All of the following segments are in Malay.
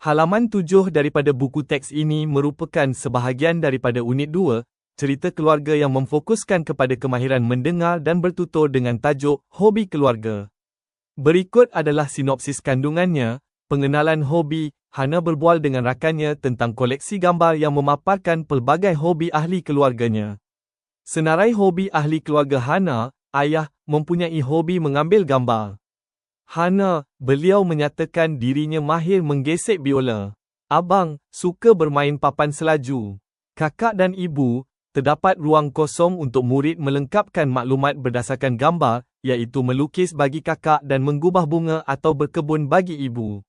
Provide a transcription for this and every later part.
Halaman 7 daripada buku teks ini merupakan sebahagian daripada unit 2, cerita keluarga yang memfokuskan kepada kemahiran mendengar dan bertutur dengan tajuk Hobi Keluarga. Berikut adalah sinopsis kandungannya. Pengenalan hobi. Hana berbual dengan rakannya tentang koleksi gambar yang memaparkan pelbagai hobi ahli keluarganya. Senarai hobi ahli keluarga Hana, ayah, mempunyai hobi mengambil gambar. Hana, beliau menyatakan dirinya mahir menggesek biola. Abang, suka bermain papan selaju. Kakak dan ibu, terdapat ruang kosong untuk murid melengkapkan maklumat berdasarkan gambar, iaitu melukis bagi kakak dan menggubah bunga atau berkebun bagi ibu.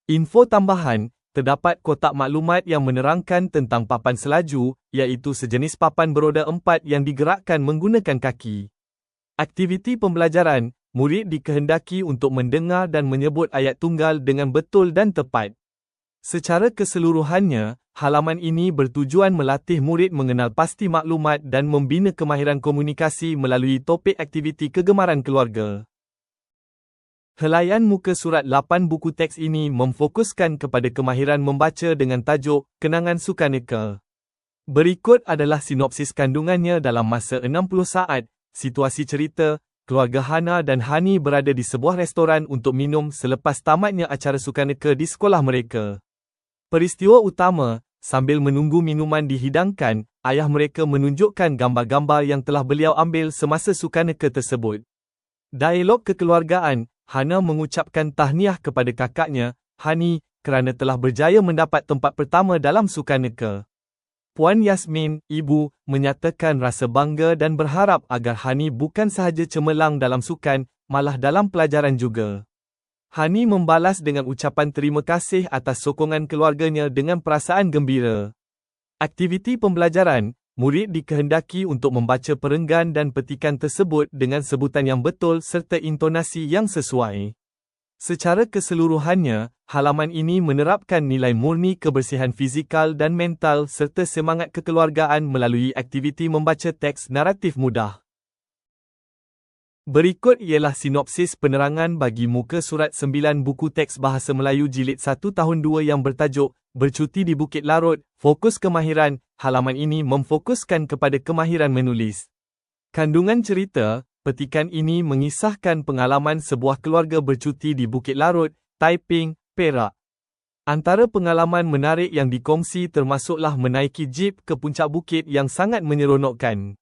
Info tambahan, terdapat kotak maklumat yang menerangkan tentang papan selaju, iaitu sejenis papan beroda 4 yang digerakkan menggunakan kaki. Aktiviti pembelajaran, murid dikehendaki untuk mendengar dan menyebut ayat tunggal dengan betul dan tepat. Secara keseluruhannya, halaman ini bertujuan melatih murid mengenal pasti maklumat dan membina kemahiran komunikasi melalui topik aktiviti kegemaran keluarga. Helaian muka surat 8 buku teks ini memfokuskan kepada kemahiran membaca dengan tajuk Kenangan Sukaneka. Berikut adalah sinopsis kandungannya dalam masa 60 saat. Situasi cerita, keluarga Hana dan Hani berada di sebuah restoran untuk minum selepas tamatnya acara sukaneka di sekolah mereka. Peristiwa utama, sambil menunggu minuman dihidangkan, ayah mereka menunjukkan gambar-gambar yang telah beliau ambil semasa sukaneka tersebut. Dialog kekeluargaan, Hana mengucapkan tahniah kepada kakaknya, Hani, kerana telah berjaya mendapat tempat pertama dalam sukaneka. Puan Yasmin, ibu, menyatakan rasa bangga dan berharap agar Hani bukan sahaja cemerlang dalam sukan, malah dalam pelajaran juga. Hani membalas dengan ucapan terima kasih atas sokongan keluarganya dengan perasaan gembira. Aktiviti pembelajaran, murid dikehendaki untuk membaca perenggan dan petikan tersebut dengan sebutan yang betul serta intonasi yang sesuai. Secara keseluruhannya, halaman ini menerapkan nilai murni kebersihan fizikal dan mental serta semangat kekeluargaan melalui aktiviti membaca teks naratif mudah. Berikut ialah sinopsis penerangan bagi muka surat 9 buku teks Bahasa Melayu Jilid 1 Tahun 2 yang bertajuk Bercuti di Bukit Larut, Fokus Kemahiran. Halaman ini memfokuskan kepada kemahiran menulis. Kandungan cerita, petikan ini mengisahkan pengalaman sebuah keluarga bercuti di Bukit Larut, Taiping, Perak. Antara pengalaman menarik yang dikongsi termasuklah menaiki jeep ke puncak bukit yang sangat menyeronokkan.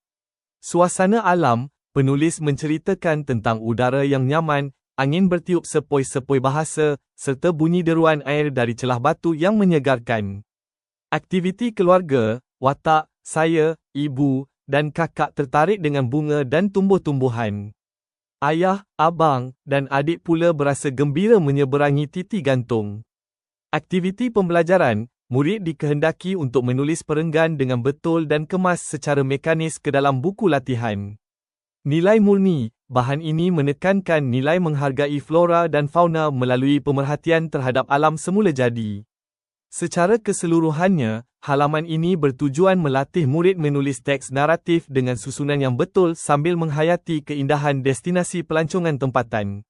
Suasana alam, penulis menceritakan tentang udara yang nyaman, angin bertiup sepoi-sepoi bahasa, serta bunyi deruan air dari celah batu yang menyegarkan. Aktiviti keluarga, watak, saya, ibu, dan kakak tertarik dengan bunga dan tumbuh-tumbuhan. Ayah, abang, dan adik pula berasa gembira menyeberangi titi gantung. Aktiviti pembelajaran, murid dikehendaki untuk menulis perenggan dengan betul dan kemas secara mekanis ke dalam buku latihan. Nilai murni, bahan ini menekankan nilai menghargai flora dan fauna melalui pemerhatian terhadap alam semula jadi. Secara keseluruhannya, halaman ini bertujuan melatih murid menulis teks naratif dengan susunan yang betul sambil menghayati keindahan destinasi pelancongan tempatan.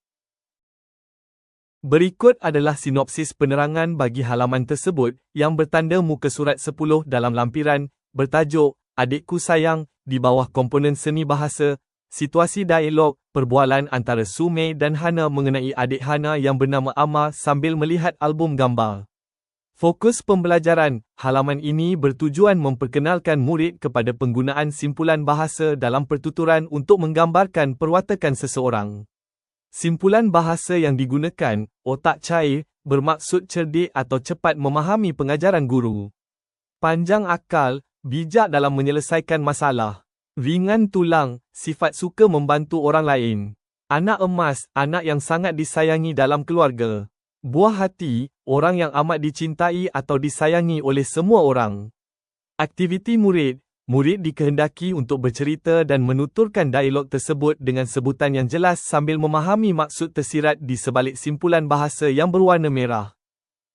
Berikut adalah sinopsis penerangan bagi halaman tersebut yang bertanda muka surat 10 dalam lampiran, bertajuk Adikku Sayang, di bawah komponen seni bahasa. Situasi dialog, perbualan antara Sumei dan Hana mengenai adik Hana yang bernama Amar sambil melihat album gambar. Fokus pembelajaran, halaman ini bertujuan memperkenalkan murid kepada penggunaan simpulan bahasa dalam pertuturan untuk menggambarkan perwatakan seseorang. Simpulan bahasa yang digunakan, otak cair, bermaksud cerdik atau cepat memahami pengajaran guru. Panjang akal, bijak dalam menyelesaikan masalah. Ringan tulang, sifat suka membantu orang lain. Anak emas, anak yang sangat disayangi dalam keluarga. Buah hati, orang yang amat dicintai atau disayangi oleh semua orang. Aktiviti murid, murid dikehendaki untuk bercerita dan menuturkan dialog tersebut dengan sebutan yang jelas sambil memahami maksud tersirat di sebalik simpulan bahasa yang berwarna merah.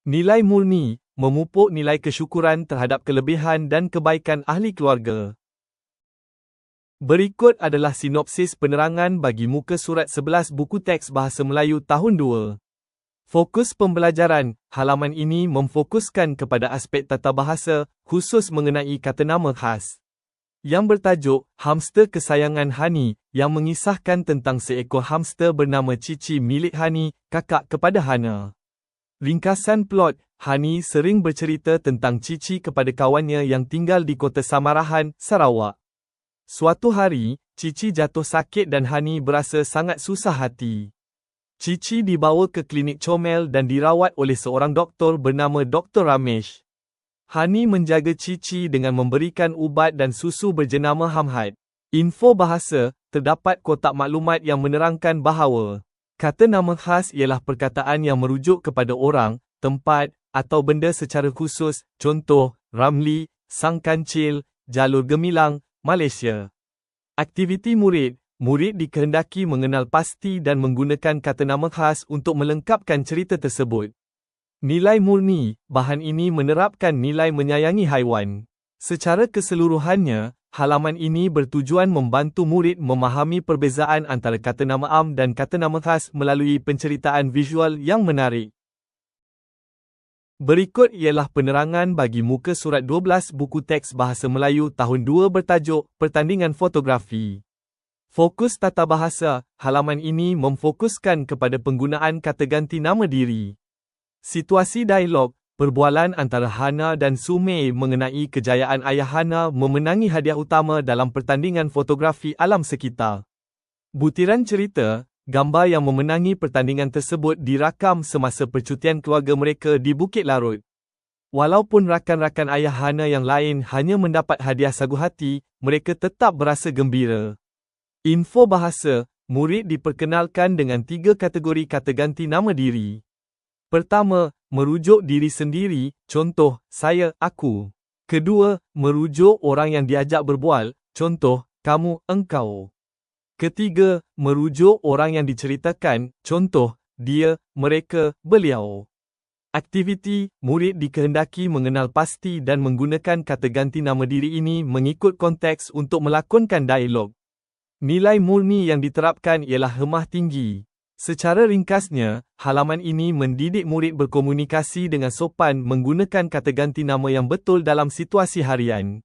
Nilai murni, memupuk nilai kesyukuran terhadap kelebihan dan kebaikan ahli keluarga. Berikut adalah sinopsis penerangan bagi muka surat 11 buku teks Bahasa Melayu Tahun 2. Fokus pembelajaran, halaman ini memfokuskan kepada aspek tata bahasa, khusus mengenai kata nama khas. Yang bertajuk, Hamster Kesayangan Hani, yang mengisahkan tentang seekor hamster bernama Cici milik Hani, kakak kepada Hana. Ringkasan plot, Hani sering bercerita tentang Cici kepada kawannya yang tinggal di Kota Samarahan, Sarawak. Suatu hari, Cici jatuh sakit dan Hani berasa sangat susah hati. Cici dibawa ke klinik comel dan dirawat oleh seorang doktor bernama Dr. Ramesh. Hani menjaga Cici dengan memberikan ubat dan susu berjenama Hamhat. Info bahasa, terdapat kotak maklumat yang menerangkan bahawa kata nama khas ialah perkataan yang merujuk kepada orang, tempat, atau benda secara khusus, contoh, Ramli, Sang Kancil, Jalur Gemilang, Malaysia. Aktiviti murid. Murid dikehendaki mengenal pasti dan menggunakan kata nama khas untuk melengkapkan cerita tersebut. Nilai murni, bahan ini menerapkan nilai menyayangi haiwan. Secara keseluruhannya, halaman ini bertujuan membantu murid memahami perbezaan antara kata nama am dan kata nama khas melalui penceritaan visual yang menarik. Berikut ialah penerangan bagi muka surat 12 buku teks Bahasa Melayu tahun 2 bertajuk Pertandingan Fotografi. Fokus tata bahasa, halaman ini memfokuskan kepada penggunaan kata ganti nama diri. Situasi dialog, perbualan antara Hana dan Sumei mengenai kejayaan ayah Hana memenangi hadiah utama dalam pertandingan fotografi alam sekitar. Butiran cerita, gambar yang memenangi pertandingan tersebut dirakam semasa percutian keluarga mereka di Bukit Larut. Walaupun rakan-rakan ayah Hana yang lain hanya mendapat hadiah sagu hati, mereka tetap berasa gembira. Info bahasa, murid diperkenalkan dengan 3 kategori kata ganti nama diri. Pertama, merujuk diri sendiri, contoh, saya, aku. Kedua, merujuk orang yang diajak berbual, contoh, kamu, engkau. Ketiga, merujuk orang yang diceritakan, contoh, dia, mereka, beliau. Aktiviti, murid dikehendaki mengenal pasti dan menggunakan kata ganti nama diri ini mengikut konteks untuk melakonkan dialog. Nilai murni yang diterapkan ialah hemah tinggi. Secara ringkasnya, halaman ini mendidik murid berkomunikasi dengan sopan menggunakan kata ganti nama yang betul dalam situasi harian.